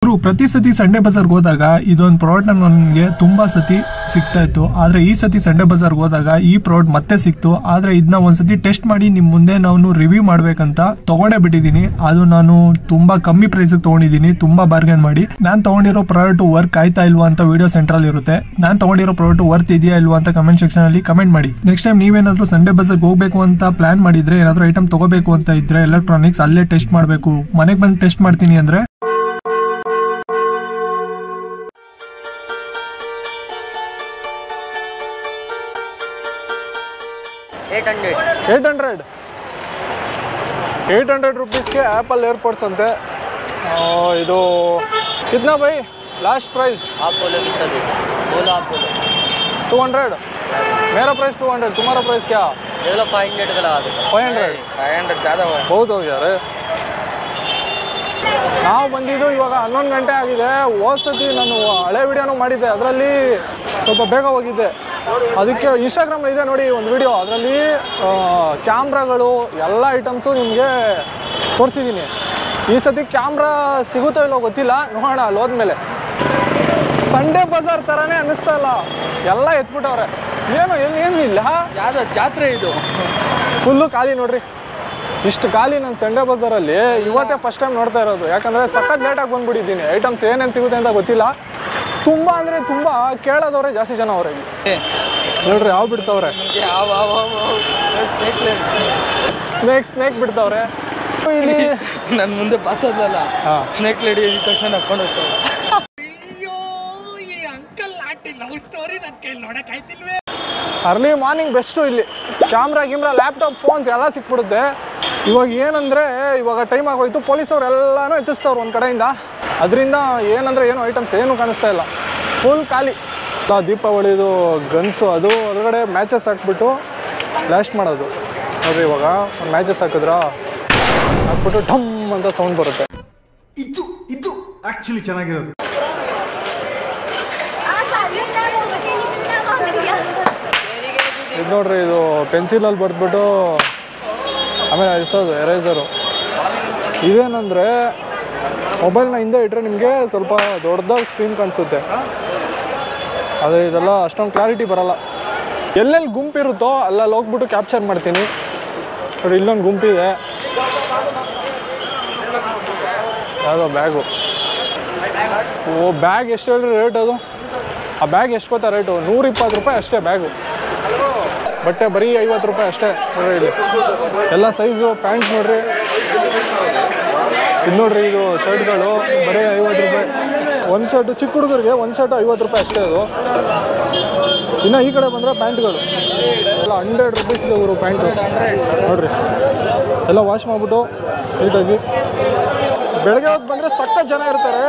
ಪ್ರತಿ ಸತಿ ಸಂಡೇ ಬಜಾರ್ಗೆ ಹೋದಾಗ ಇದೊಂದು ಪ್ರಾಡಕ್ಟ್ ನನಗೆ ತುಂಬಾ ಸತಿ ಸಿಗ್ತಾ ಇತ್ತು. ಆದ್ರೆ ಈ ಸತಿ ಸಂಡೇ ಬಜಾರ್ಗೆ ಹೋದಾಗ ಈ ಪ್ರಾಡಕ್ಟ್ ಮತ್ತೆ ಸಿಕ್ತು. ಆದ್ರೆ ಇದನ್ನ ಒಂದ್ಸತಿ ಟೆಸ್ಟ್ ಮಾಡಿ ನಿಮ್ ಮುಂದೆ ನಾನು ರಿವ್ಯೂ ಮಾಡ್ಬೇಕಂತ ತಗೊಂಡೇ ಬಿಟ್ಟಿದ್ದೀನಿ. ಅದು ನಾನು ತುಂಬಾ ಕಮ್ಮಿ ಪ್ರೈಸ್ ತಗೊಂಡಿದ್ದೀನಿ, ತುಂಬಾ ಬಾರ್ಗೇನ್ ಮಾಡಿ. ನಾನ್ ತಗೊಂಡಿರೋ ಪ್ರಾಡಕ್ಟ್ ವರ್ಕ್ ಆಯ್ತಾ ಇಲ್ವಾ ಅಂತ ವಿಡಿಯೋ ಸೆಂಟ್ರಲ್ ಇರುತ್ತೆ. ನಾನ್ ತಗೊಂಡಿರೋ ಪ್ರಾಡಕ್ಟ್ ವರ್ತ್ ಇದೆಯಾ ಇಲ್ವಾ ಅಂತ ಕಮೆಂಟ್ ಸೆಕ್ಷನ್ ಅಲ್ಲಿ ಕಮೆಂಟ್ ಮಾಡಿ. ನೆಕ್ಸ್ಟ್ ಟೈಮ್ ನೀವೇನಾದ್ರೂ ಸಂಡೇ ಬಜಾರ್ಗೆ ಹೋಗ್ಬೇಕು ಅಂತ ಪ್ಲಾನ್ ಮಾಡಿದ್ರೆ, ಏನಾದ್ರೂ ಐಟಮ್ ತಗೋಬೇಕು ಅಂತ ಇದ್ರೆ ಎಲೆಕ್ಟ್ರಾನಿಕ್ಸ್ ಅಲ್ಲೇ ಟೆಸ್ಟ್ ಮಾಡ್ಬೇಕು. ಮನೆಗೆ ಬಂದು ಟೆಸ್ಟ್ ಮಾಡ್ತೀನಿ ಅಂದ್ರೆ 800 रुपीज़ एप्पल एयरपोर्ट्स अंते इधो कितना भाई लास्ट प्राइस आप बोलो कितना दे बोलो आप बोलो 200 मेरा प्राइस 200 तुम्हारा प्राइस क्या ले लो 500 का लगा देता 500 ज़्यादा हुआ बहुत हो गया रे ನಾವು ಬಂದಿದ್ದು ಇವಾಗ 11 ಗಂಟೆ ಆಗಿದೆ. ಹೋದ್ಸತಿ ನಾನು ಹಳೆ ವಿಡಿಯೋನು ಮಾಡಿದ್ದೆ, ಅದರಲ್ಲಿ ಸ್ವಲ್ಪ ಬೇಗ ಹೋಗಿದ್ದೆ. ಅದಕ್ಕೆ ಇನ್ಸ್ಟಾಗ್ರಾಮ್ ಇದೆ ನೋಡಿ ಒಂದು ವಿಡಿಯೋ, ಅದರಲ್ಲಿ ಕ್ಯಾಮ್ರಾಗಳು ಎಲ್ಲ ಐಟಮ್ಸು ನಿಮಗೆ ತೋರಿಸಿದ್ದೀನಿ. ಈ ಸತಿ ಕ್ಯಾಮ್ರಾ ಸಿಗುತ್ತೋ ಇಲ್ಲೋ ಗೊತ್ತಿಲ್ಲ, ನೋಡೋಣ ಅಲ್ಲಿ ಹೋದ್ಮೇಲೆ. ಸಂಡೇ ಬಜಾರ್ ಥರನೇ ಅನ್ನಿಸ್ತಾ ಇಲ್ಲ, ಎಲ್ಲ ಎತ್ಬಿಟ್ಟವ್ರೆ. ಏನು ಇಲ್ಲ, ಯಾವ್ದು ಜಾತ್ರೆ ಇದು, ಫುಲ್ಲು ಖಾಲಿ ನೋಡ್ರಿ. ಇಷ್ಟು ಖಾಲಿ ನಾನು ಸಂಡೇ ಬಜಾರಲ್ಲಿ ಇವತ್ತೇ ಫಸ್ಟ್ ಟೈಮ್ ನೋಡ್ತಾ ಇರೋದು. ಯಾಕಂದರೆ ಸಖತ್ ಲೇಟಾಗಿ ಬಂದುಬಿಟ್ಟಿದ್ದೀನಿ. ಐಟಮ್ಸ್ ಏನೇನು ಸಿಗುತ್ತೆ ಅಂತ ಗೊತ್ತಿಲ್ಲ. ತುಂಬ ಅಂದರೆ ತುಂಬ ಕೇಳೋದವ್ರೆ ಜಾಸ್ತಿ ಜನ ಅವ್ರೆ. ನೋಡ್ರಿ ಯಾವ ಬಿಡ್ತಾವ್ರೆ, ಸ್ನೇಕ್ ಬಿಡ್ತಾವ್ರೆ ಇಲ್ಲಿ. ನನ್ನ ಮುಂದೆ ಪಾಸೋದಲ್ಲ, ಸ್ನೇಕ್ ಲೇಡಿ ತಕ್ಷಣ ಹಾಕೊಂಡು ಹೋಗ್ತಾವೆ. ಅರ್ಲಿ ಮಾರ್ನಿಂಗ್ ಬೆಸ್ಟು ಇಲ್ಲಿ. ಕ್ಯಾಮ್ರಾ ಲ್ಯಾಪ್ಟಾಪ್ ಫೋನ್ಸ್ ಎಲ್ಲ ಸಿಕ್ಬಿಡುತ್ತೆ. ಇವಾಗ ಏನಂದರೆ ಇವಾಗ ಟೈಮ್ ಆಗೋಯ್ತು, ಪೊಲೀಸವ್ರು ಎಲ್ಲನೂ ಎತ್ತಿಸ್ತವ್ರು ಒಂದು ಕಡೆಯಿಂದ. ಅದರಿಂದ ಏನಂದರೆ ಏನು ಐಟಮ್ಸ್ ಏನೂ ಕಾಣಿಸ್ತಾ ಇಲ್ಲ, ಫುಲ್ ಖಾಲಿ. ದೀಪಾವಳಿದು ಗನ್ಸು ಅದು ಒಳಗಡೆ ಮ್ಯಾಚಸ್ ಹಾಕ್ಬಿಟ್ಟು ಬ್ಲಾಸ್ಟ್ ಮಾಡೋದು ನೋಡಿರಿ. ಇವಾಗ ಒಂದು ಮ್ಯಾಚಸ್ ಹಾಕ್ಬಿಟ್ಟು ಠಮ್ ಅಂತ ಸೌಂಡ್ ಬರುತ್ತೆ. ಇದು ಆ್ಯಕ್ಚುಲಿ ಚೆನ್ನಾಗಿರೋದು. ಇದು ನೋಡ್ರಿ, ಇದು ಪೆನ್ಸಿಲಲ್ಲಿ ಬರೆದ್ಬಿಟ್ಟು ಆಮೇಲೆ ಅಳಿಸೋದು ಎರೇಸರು. ಇದೇನಂದರೆ ಮೊಬೈಲ್ನ ಹಿಂದೆ ಇಟ್ಟರೆ ನಿಮಗೆ ಸ್ವಲ್ಪ ದೊಡ್ಡದಾಗಿ ಸ್ಕ್ರೀನ್ ಕಾಣಿಸುತ್ತೆ. ಆದರೆ ಇದೆಲ್ಲ ಅಷ್ಟೊಂದು ಕ್ಲಾರಿಟಿ ಬರೋಲ್ಲ. ಎಲ್ಲೆಲ್ಲಿ ಗುಂಪಿರುತ್ತೋ ಅಲ್ಲಲ್ಲಿ ಹೋಗ್ಬಿಟ್ಟು ಕ್ಯಾಪ್ಚರ್ ಮಾಡ್ತೀನಿ. ನೋಡಿ ಇಲ್ಲೊಂದು ಗುಂಪಿದೆ, ಯಾವುದೋ ಬ್ಯಾಗು. ಬ್ಯಾಗ್ ಎಷ್ಟು ಹೇಳ್ರಿ ರೇಟ್? ಅದು ಆ ಬ್ಯಾಗ್ ಎಷ್ಟು ಗೊತ್ತಾ ರೇಟು? 120 ರೂಪಾಯಿ ಅಷ್ಟೇ ಬ್ಯಾಗು. ಬಟ್ಟೆ ಬರೀ 50 ರೂಪಾಯಿ ಅಷ್ಟೇ ನೋಡ್ರಿ. ಇಲ್ಲಿ ಎಲ್ಲ ಸೈಜು ಪ್ಯಾಂಟ್ ನೋಡ್ರಿ. ಇದು ನೋಡ್ರಿ, ಇದು ಶರ್ಟ್ಗಳು ಬರೀ 50 ರೂಪಾಯಿ ಒಂದು ಶರ್ಟು. ಚಿಕ್ಕ ಹುಡುಗರಿಗೆ ಒಂದು ಶರ್ಟು 50 ರೂಪಾಯಿ ಅಷ್ಟೇ ಅದು. ಇನ್ನು ಈ ಕಡೆ ಬಂದರೆ ಪ್ಯಾಂಟ್ಗಳು ಎಲ್ಲ 100 ರೂಪೀಸ್ಗೆ ಇವರು ಪ್ಯಾಂಟು ನೋಡ್ರಿ. ಎಲ್ಲ ವಾಶ್ ಮಾಡಿಬಿಟ್ಟು ನೀಟಾಗಿ ಬೆಳಗ್ಗೆ ಹೊತ್ತು ಬಂದರೆ ಸಖತ್ ಜನ ಇರ್ತಾರೆ.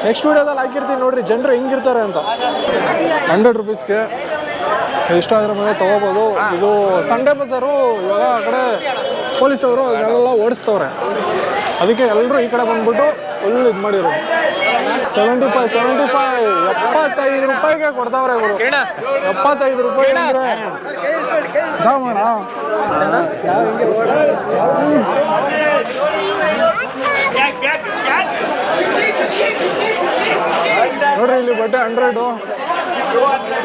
ನೆಕ್ಸ್ಟ್ ವೀಡಿಯೋದಲ್ಲಿ ಹಾಕಿರ್ತೀನಿ ನೋಡ್ರಿ ಜನರು ಹೆಂಗಿರ್ತಾರೆ ಅಂತ. 100 ರೂಪೀಸ್ಗೆ ಇಷ್ಟ ಆದರೆ ಮೇಲೆ ತೊಗೋಬೋದು. ಇದು ಸಂಡೇ ಬಜಾರು. ಇವಾಗ ಆ ಕಡೆ ಪೊಲೀಸವರು ಎಲ್ಲ ಓಡಿಸ್ತವ್ರೆ, ಅದಕ್ಕೆ ಎಲ್ಲರೂ ಈ ಕಡೆ ಬಂದ್ಬಿಟ್ಟು ಫುಲ್ ಇದು ಮಾಡಿರೋದು. 75 ರೂಪಾಯಿಗೆ ಕೊಡ್ತಾವ್ರೆ ಇವರು. 75 ರೂಪಾಯಿ ಅಂದರೆ ಜಾಮಣ. ನೋಡ್ರಿ ಇಲ್ಲಿ ಬಟ್ಟೆ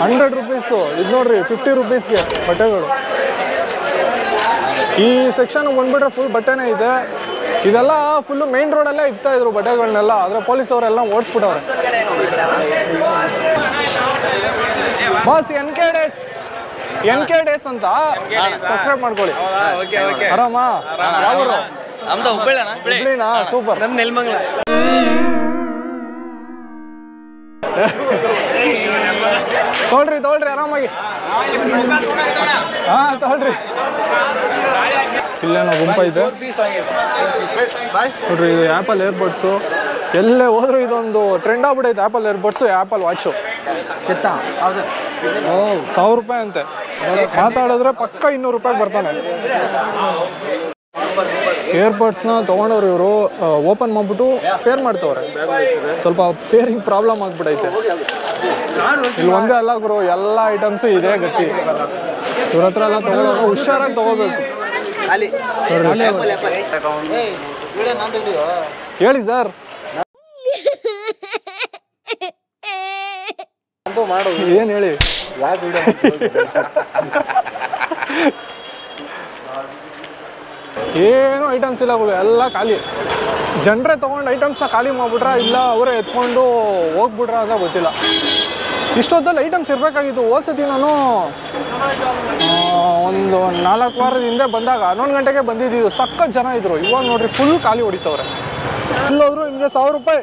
100 ರೂಪೀಸು. ಇದು ನೋಡ್ರಿ 50 ರೂಪೀಸ್ಗೆ ಬಟ್ಟೆಗಳು. ಈ ಸೆಕ್ಷನ್ ಬಂದ್ಬಿಟ್ರೆ ಫುಲ್ ಬಟ್ಟೆನೇ ಇದೆ. ಇದೆಲ್ಲ ಫುಲ್ಲು ಮೇನ್ ರೋಡಲ್ಲೇ ಇಡ್ತಾ ಇದ್ರು ಬಟ್ಟೆಗಳನ್ನೆಲ್ಲ, ಆದರೆ ಪೊಲೀಸವರೆಲ್ಲ ಓಡಿಸ್ಬಿಟ್ಟವ್ರೆ. ಬಾಸ್ NK ಡೇಸ್ ಅಂತ ಸಬ್ಸ್ಕ್ರೈಬ್ ಮಾಡ್ಕೊಳ್ಳಿ. ಆರಾಮ? ಯಾವರು? ಹುಬ್ಳಿನಾ? ಸೂಪರ್. ನಮ್ಮ ನೆಲಮಂಗಲ. ತೊಗೊಳ್ರಿ ಆರಾಮಾಗಿ. ಹಾಂ ತೊಗೊಳ್ರಿ. ಇಲ್ಲೇನೋ ಗುಂಪ ಇದೆ ನೋಡ್ರಿ. ಇದು ಆ್ಯಪಲ್ ಏರ್ಬಡ್ಸು. ಎಲ್ಲೇ ಹೋದ್ರು ಇದೊಂದು ಟ್ರೆಂಡ್ ಆಗ್ಬಿಟ್ಟೈತೆ. Apple ಏರ್ಬಡ್ಸು, apple watch. 1000 ರೂಪಾಯಿ ಅಂತೆ. ಮಾತಾಡಿದ್ರೆ ಪಕ್ಕ 200 ರೂಪಾಯಿಗೆ ಬರ್ತಾನೆ. ಏರ್ಬಡ್ಸ್ನ ತೊಗೊಂಡವ್ರು ಇವರು ಓಪನ್ ಮಾಡಿಬಿಟ್ಟು ಪೇರ್ ಮಾಡ್ತವ್ರೆ. ಸ್ವಲ್ಪ ಪೇರಿಂಗ್ ಪ್ರಾಬ್ಲಮ್ ಆಗ್ಬಿಟ್ಟೈತೆ. ಇಲ್ಲಿ ಒಂದೇ ಅಲ್ಲ ಗುರು, ಎಲ್ಲ ಐಟಮ್ಸು ಇದೆ ಗತಿ. ಇವ್ರ ಹತ್ರ ಎಲ್ಲ ತೊಗೊಳ್ಳೋದು ಹುಷಾರಾಗಿ ತೊಗೋಬೇಕು. ಹೇಳಿ ಸರ್. ಏನು ಹೇಳಿ ಏನು ಐಟಮ್ಸ್ ಇಲ್ಲ ಗುರು, ಎಲ್ಲ ಖಾಲಿ. ಜನರೇ ತೊಗೊಂಡು ಐಟಮ್ಸ್ನ ಖಾಲಿ ಮಾಡಿಬಿಟ್ರ ಇಲ್ಲ ಅವರೇ ಎತ್ಕೊಂಡು ಹೋಗ್ಬಿಟ್ರ ಅಂತ ಗೊತ್ತಿಲ್ಲ. ಇಷ್ಟೊತ್ತಲ್ಲಿ ಐಟಮ್ಸ್ ಇರಬೇಕಾಗಿತ್ತು. ಹೋದ್ಸತಿ ನಾನು ಒಂದು 4 ವಾರದ ಹಿಂದೆ ಬಂದಾಗ 11 ಗಂಟೆಗೆ ಬಂದಿದ್ದು, ಸಖತ್ ಜನ ಇದ್ದರು. ಇವಾಗ ನೋಡ್ರಿ ಫುಲ್ ಖಾಲಿ ಹೊಡಿತವ್ರೆ. ಇಲ್ಲೋದ್ರು ನಿಮಗೆ 1000 ರೂಪಾಯಿ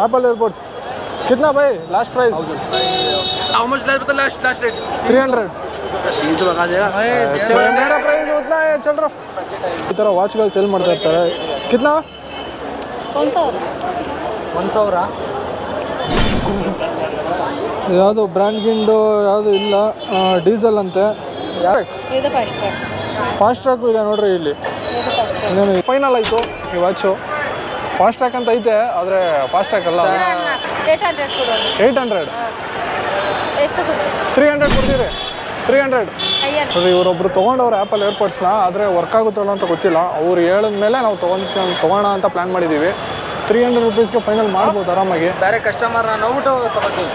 ಆ್ಯಪಲ್ ಏರ್ಪೋರ್ಟ್ಸ್. ಕಿತ್ನಾ ಬೈ ಲಾಸ್ಟ್ ಪ್ರೈಸ್? 300. मेरा प्राइस उतना है, चल रहा. ಈ ಥರ ವಾಚ್ಗಳು ಸೇಲ್ ಮಾಡ್ತಾ ಇರ್ತಾರೆ. ಕಿತ್ನಾ? 1000. ಯಾವುದು ಬ್ರ್ಯಾಂಡ್ ಗಿಂಡು ಯಾವುದು ಇಲ್ಲ, ಡೀಸೆಲ್ ಅಂತೆ. ಫಾಸ್ಟ್ ಟ್ರ್ಯಾಕು ಇದೆ ನೋಡ್ರಿ ಇಲ್ಲಿ. ಫೈನಲ್ ಆಯಿತು ಈ ವಾಚು. ಫಾಸ್ಟ್ ಟ್ರ್ಯಾಕ್ ಅಂತ ಐತೆ, ಆದರೆ ಫಾಸ್ಟ್ ಟ್ರ್ಯಾಕ್ ಅಲ್ಲ. 800. 300 ಕೊಡ್ತೀರಿ? 300 ನೋಡಿರಿ. ಇವರೊಬ್ರು ತೊಗೊಂಡವ್ರು ಆ್ಯಪಲ್ ಏರ್ಪೋರ್ಟ್ಸ್ನ, ಆದರೆ ವರ್ಕ್ ಆಗುತ್ತಲ್ಲ ಅಂತ ಗೊತ್ತಿಲ್ಲ. ಅವ್ರು ಹೇಳಿದ ಮೇಲೆ ನಾವು ತೊಗೋಣ ಅಂತ ಪ್ಲ್ಯಾನ್ ಮಾಡಿದ್ದೀವಿ. 300 ರೂಪೀಸ್ಗೆ ಫೈನಲ್ ಮಾಡ್ಬೋದು ಆರಾಮಾಗಿ. ಬೇರೆ ಕಸ್ಟಮರ್ ನೋಡ್ಬಿಟ್ಟು ತಗೋತೀವಿ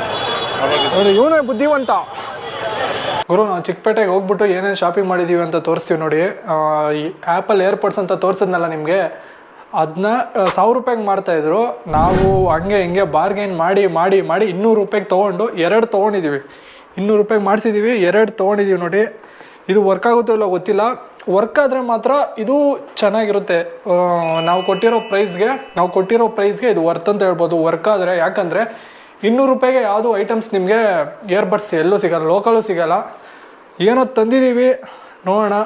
ನೋಡಿ. ಇವನೇ ಬುದ್ಧಿವಂತ ಗುರು. ನಾವು ಚಿಕ್ಕಪೇಟೆಗೆ ಹೋಗ್ಬಿಟ್ಟು ಏನೇನು ಶಾಪಿಂಗ್ ಮಾಡಿದ್ದೀವಿ ಅಂತ ತೋರಿಸ್ತೀವಿ ನೋಡಿ. ಈ ಆ್ಯಪಲ್ ಏರ್ಪೋರ್ಟ್ಸ್ ಅಂತ ತೋರಿಸಿದ್ನಲ್ಲ ನಿಮಗೆ, ಅದನ್ನ 1000 ರೂಪಾಯಿಗೆ ಮಾಡ್ತಾಯಿದ್ರು. ನಾವು ಹಂಗೆ ಹಿಂಗೆ ಬಾರ್ಗೇನ್ ಮಾಡಿ 200 ರೂಪಾಯಿಗೆ ತೊಗೊಂಡು 2 ತೊಗೊಂಡಿದ್ದೀವಿ. 200 ರೂಪಾಯಿಗೆ ಮಾಡಿಸಿದ್ದೀವಿ, 2 ತೊಗೊಂಡಿದ್ದೀವಿ ನೋಡಿ. ಇದು ವರ್ಕ್ ಆಗುತ್ತೋ ಇಲ್ಲೋ ಗೊತ್ತಿಲ್ಲ. ವರ್ಕ್ ಆದರೆ ಮಾತ್ರ ಇದು ಚೆನ್ನಾಗಿರುತ್ತೆ. ನಾವು ಕೊಟ್ಟಿರೋ ಪ್ರೈಸ್ಗೆ ಇದು ವರ್ತ್ ಅಂತ ಹೇಳ್ಬೋದು ವರ್ಕ್ ಆದರೆ. ಯಾಕಂದರೆ 200 ರೂಪಾಯಿಗೆ ಯಾವುದು ಐಟಮ್ಸ್ ನಿಮಗೆ ಇಯರ್ಬಡ್ಸ್ ಎಲ್ಲೂ ಸಿಗೋಲ್ಲ, ಲೋಕಲ್ಲೂ ಸಿಗೋಲ್ಲ. ಏನೋ ತಂದಿದ್ದೀವಿ, ನೋಡೋಣ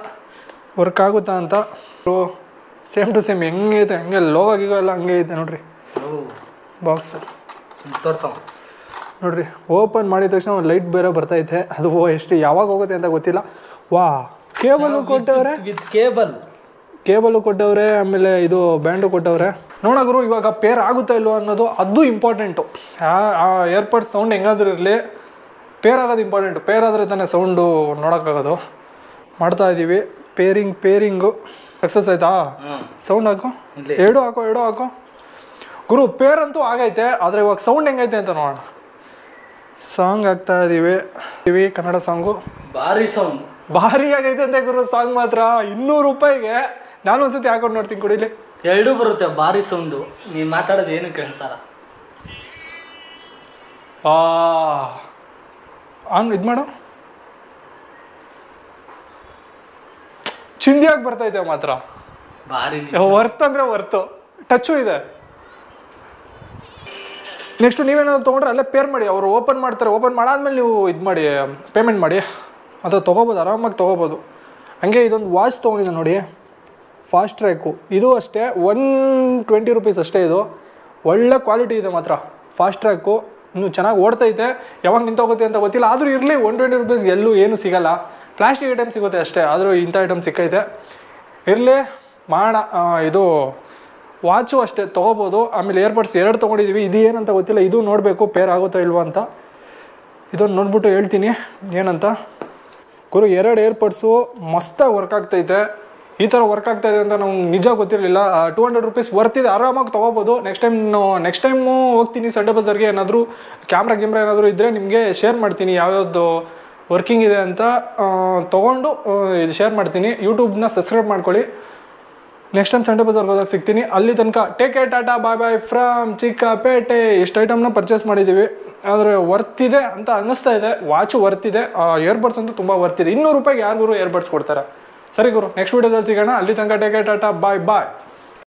ವರ್ಕ್ ಆಗುತ್ತಾ ಅಂತ. ಸೇಮ್ ಟು ಸೇಮ್ ಹೆಂಗೈತೆ ಹಂಗೆ ಲೋಗೋ ಎಲ್ಲ ಹಂಗೆ ಐತೆ ನೋಡ್ರಿ. ಬಾಕ್ಸ್ ತೋರ್ಸೋ ನೋಡ್ರಿ. ಓಪನ್ ಮಾಡಿದ ತಕ್ಷಣ ಒಂದು ಲೈಟ್ ಬೇರೆ ಬರ್ತೈತೆ. ಅದು ಎಷ್ಟು ಯಾವಾಗ ಹೋಗುತ್ತೆ ಅಂತ ಗೊತ್ತಿಲ್ಲ. ವಾ, ಕೇಬಲು ಕೊಟ್ಟವ್ರೆ, ವಿತ್ ಕೇಬಲು ಕೊಟ್ಟವ್ರೆ. ಆಮೇಲೆ ಇದು ಬ್ಯಾಂಡು ಕೊಟ್ಟವ್ರೆ. ನೋಡೋರು ಇವಾಗ ಪೇರ್ ಆಗುತ್ತಾ ಇಲ್ವೋ ಅನ್ನೋದು ಅದು ಇಂಪಾರ್ಟೆಂಟು. ಆ ಏರ್ಪೋರ್ಟ್ ಸೌಂಡ್ ಹೆಂಗಾದ್ರೂ ಇರಲಿ, ಪೇರ್ ಆಗೋದು ಇಂಪಾರ್ಟೆಂಟು. ಪೇರ್ ಆದರೆ ತಾನೇ ಸೌಂಡು ನೋಡೋಕ್ಕಾಗೋದು. ಮಾಡ್ತಾ ಇದ್ದೀವಿ ಪೇರಿಂಗು. ಸಕ್ಸಸ್ ಆಯ್ತಾ? ಸೌಂಡ್ ಹಾಕು, ಎರಡು ಹಾಕೋ ಗುರು. ಪೇರ್ ಅಂತೂ ಆಗೈತೆ, ಆದರೆ ಇವಾಗ ಸೌಂಡ್ ಹೆಂಗೈತೆ ಅಂತ ನೋಡೋಣ. ಸಾಂಗ್ ಹಾಕ್ತಾ ಇದ್ದೀವಿ, ಕನ್ನಡ ಸಾಂಗು. ಭಾರಿ ಆಗೈತೆ ಅಂತೆ ಗುರು ಸಾಂಗ್ ಮಾತ್ರ. 200 ರೂಪಾಯಿಗೆ ನಾನು ಒಂದ್ಸತಿ ಹಾಕೊಂಡು ನೋಡ್ತೀನಿ ಕುಡಿಲಿ. 2 ಬರುತ್ತೆ. ಭಾರಿ ಸೌಂಡು. ನೀನು ಮಾತಾಡೋದು ಏನಕ್ಕೆ ಅನ್ಸಲ್ಲ. ಇದು ಮಾಡು. ಚಿಂದಿಯಾಗಿ ಬರ್ತೈತೆ ಮಾತ್ರ. ಭಾರಿ ವರ್ತ್ ಅಂದರೆ ವರ್ತು. ಟಚ್ಚು ಇದೆ. ನೆಕ್ಸ್ಟ್ ನೀವೇನಾದ್ರು ತೊಗೊಂಡ್ರೆ ಅಲ್ಲೇ ಪೇರ್ ಮಾಡಿ. ಅವರು ಓಪನ್ ಮಾಡ್ತಾರೆ. ಓಪನ್ ಮಾಡಾದ್ಮೇಲೆ ನೀವು ಇದು ಮಾಡಿ ಪೇಮೆಂಟ್ ಮಾಡಿ ಅದು ತೊಗೋಬೋದು, ಆರಾಮಾಗಿ ತೊಗೋಬೋದು. ಹಂಗೆ ಇದೊಂದು ವಾಚ್ ತೊಗೊಂಡಿದ್ದೆ ನೋಡಿ, ಫಾಸ್ಟ್ ಟ್ರ್ಯಾಕು. ಇದು ಅಷ್ಟೇ 120 ರೂಪೀಸ್ ಅಷ್ಟೇ. ಇದು ಒಳ್ಳೆ ಕ್ವಾಲಿಟಿ ಇದೆ ಮಾತ್ರ. ಫಾಸ್ಟ್ ಟ್ರ್ಯಾಕು ಇನ್ನೂ ಚೆನ್ನಾಗಿ ಓಡ್ತೈತೆ. ಯಾವಾಗ ನಿಂತೋಗುತ್ತೆ ಅಂತ ಗೊತ್ತಿಲ್ಲ. ಆದರೂ ಇರಲಿ, 120 ರೂಪೀಸ್ಗೆ ಎಲ್ಲೂ ಏನೂ ಸಿಗೋಲ್ಲ. ಪ್ಲಾಸ್ಟಿಕ್ ಐಟಮ್ ಸಿಗುತ್ತೆ ಅಷ್ಟೇ, ಆದರೂ ಇಂಥ ಐಟಮ್ ಸಿಕ್ಕೈತೆ. ಇರಲಿ ಮಾಡೋಣ. ಇದು ವಾಚು ಅಷ್ಟೇ ತೊಗೋಬೋದು. ಆಮೇಲೆ ಏರ್ಬಡ್ಸ್ 2 ತೊಗೊಂಡಿದ್ದೀವಿ. ಇದು ಏನಂತ ಗೊತ್ತಿಲ್ಲ, ಇದು ನೋಡಬೇಕು ಪೇರ್ ಆಗುತ್ತೋ ಇಲ್ವೋ ಅಂತ. ಇದನ್ನು ನೋಡ್ಬಿಟ್ಟು ಹೇಳ್ತೀನಿ ಏನಂತ. ಗುರು 2 ಏರ್ಪಡ್ಸು ಮಸ್ತಾಗಿ ವರ್ಕ್ ಆಗ್ತೈತೆ. ಈ ಥರ ವರ್ಕ್ ಆಗ್ತಾಯಿದೆ ಅಂತ ನಮ್ಗೆ ನಿಜ ಗೊತ್ತಿರಲಿಲ್ಲ. 200 ರೂಪೀಸ್ ವರ್ತಿದೆ, ಆರಾಮಾಗಿ ತೊಗೋಬೋದು. ನೆಕ್ಸ್ಟ್ ಟೈಮು ಹೋಗ್ತೀನಿ ಸಂಡೇ ಬಜಾರ್ಗೆ. ಏನಾದರೂ ಕ್ಯಾಮ್ರಾ ಏನಾದರೂ ಇದ್ದರೆ ನಿಮಗೆ ಶೇರ್ ಮಾಡ್ತೀನಿ, ಯಾವ್ಯಾವ್ದು ವರ್ಕಿಂಗ್ ಇದೆ ಅಂತ ತೊಗೊಂಡು ಇದು ಶೇರ್ ಮಾಡ್ತೀನಿ. ಯೂಟ್ಯೂಬ್ನ ಸಬ್ಸ್ಕ್ರೈಬ್ ಮಾಡ್ಕೊಳ್ಳಿ. ನೆಕ್ಸ್ಟ್ ಟೈಮ್ ಸಂಡೇ ಬಜಾರ್ಗೆ ಹೋದಾಗ ಸಿಗ್ತೀನಿ. ಅಲ್ಲಿ ತನಕ take care, tata, bye bye from Chikkapete. ಇಷ್ಟು ಐಟಮ್ನ ಪರ್ಚೇಸ್ ಮಾಡಿದ್ದೀವಿ, ಆದರೆ ವರ್ತಿದೆ ಅಂತ ಅನ್ನಿಸ್ತಾ ಇದೆ. ವಾಚು ವರ್ತಿದೆ, ಇಯರ್ಬಡ್ಸ್ ಅಂತೂ ತುಂಬ ವರ್ತಿದೆ. 200 ರೂಪಾಯಿಗೆ ಯಾರಿಗೂ ಇಯರ್ಬಡ್ಸ್ ಕೊಡ್ತಾರೆ. ಸರಿ ಗುರು, ನೆಕ್ಸ್ಟ್ ವೀಡಿಯೋದಲ್ಲಿ ಸಿಗೋಣ. ಅಲ್ಲಿ ತನಕ ಟೇಕ್ ಕೇರ್, ಟಾಟಾ, ಬಾಯ್ ಬಾಯ್.